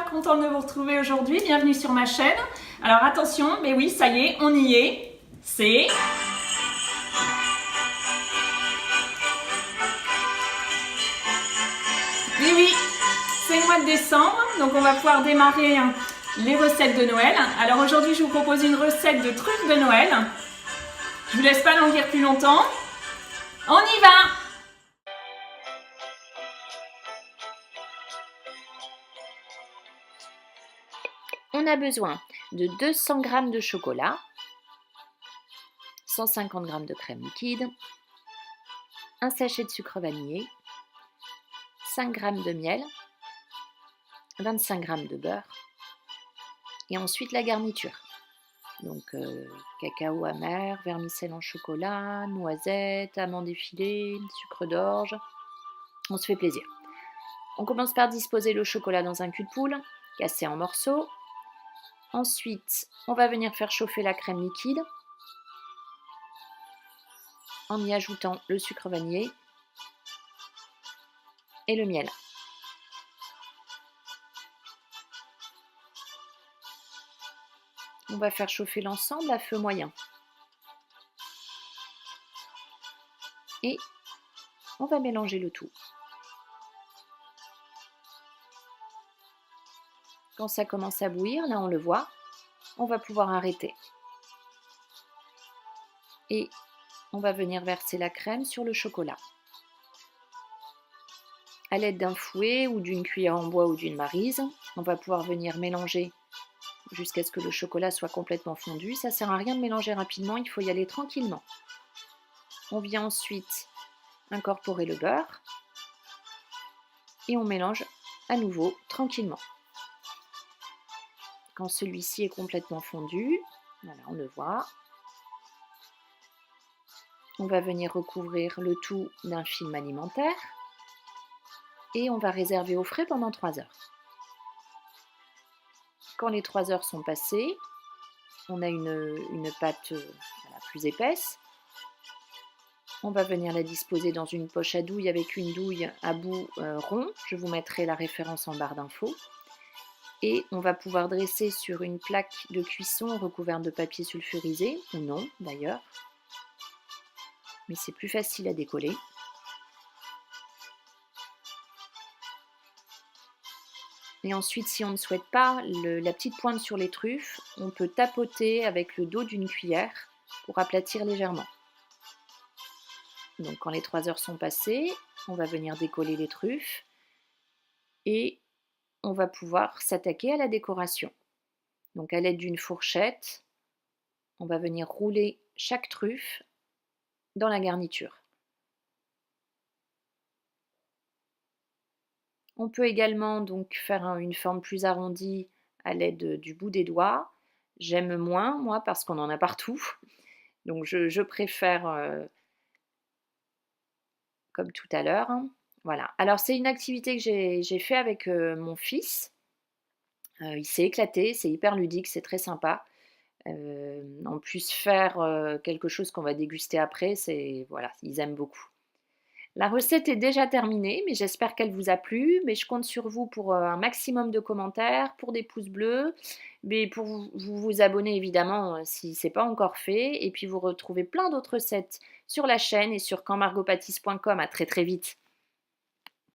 contente de vous retrouver aujourd'hui. Bienvenue sur ma chaîne. Alors attention, mais oui, ça y est, on y est. C'est... Oui, oui, c'est le mois de décembre, donc on va pouvoir démarrer les recettes de Noël. Alors aujourd'hui, je vous propose une recette de truffes de Noël. Je vous laisse pas languir plus longtemps. On y va! On a besoin de 200 g de chocolat, 150 g de crème liquide, un sachet de sucre vanillé, 5 g de miel, 25 g de beurre et ensuite la garniture. Donc cacao amer, vermicelle en chocolat, noisettes, amandes effilées, sucre d'orge. On se fait plaisir. On commence par disposer le chocolat dans un cul de poule, cassé en morceaux. Ensuite, on va venir faire chauffer la crème liquide en y ajoutant le sucre vanillé et le miel. On va faire chauffer l'ensemble à feu moyen. Et on va mélanger le tout. Quand ça commence à bouillir, là on le voit, on va pouvoir arrêter. Et on va venir verser la crème sur le chocolat. À l'aide d'un fouet ou d'une cuillère en bois ou d'une maryse, on va pouvoir venir mélanger jusqu'à ce que le chocolat soit complètement fondu. Ça ne sert à rien de mélanger rapidement, il faut y aller tranquillement. On vient ensuite incorporer le beurre et on mélange à nouveau tranquillement. Quand celui-ci est complètement fondu, voilà, on le voit, on va venir recouvrir le tout d'un film alimentaire et on va réserver au frais pendant 3 heures. Quand les 3 heures sont passées, on a une pâte plus épaisse. On va venir la disposer dans une poche à douille avec une douille à bout rond. Je vous mettrai la référence en barre d'infos. Et on va pouvoir dresser sur une plaque de cuisson recouverte de papier sulfurisé, ou non d'ailleurs. Mais c'est plus facile à décoller. Et ensuite, si on ne souhaite pas la petite pointe sur les truffes, on peut tapoter avec le dos d'une cuillère pour aplatir légèrement. Donc quand les 3 heures sont passées, on va venir décoller les truffes et on va pouvoir s'attaquer à la décoration. Donc à l'aide d'une fourchette, on va venir rouler chaque truffe dans la garniture. On peut également donc faire une forme plus arrondie à l'aide du bout des doigts. J'aime moins, moi, parce qu'on en a partout. Donc je préfère comme tout à l'heure. Voilà. Alors c'est une activité que j'ai fait avec mon fils. Il s'est éclaté, c'est hyper ludique, c'est très sympa. En plus faire quelque chose qu'on va déguster après, voilà, ils aiment beaucoup. La recette est déjà terminée, mais j'espère qu'elle vous a plu. Mais je compte sur vous pour un maximum de commentaires, pour des pouces bleus, mais pour vous abonner évidemment si ce n'est pas encore fait. Et puis vous retrouvez plein d'autres recettes sur la chaîne et sur campmargotpâtisse.com. À très très vite.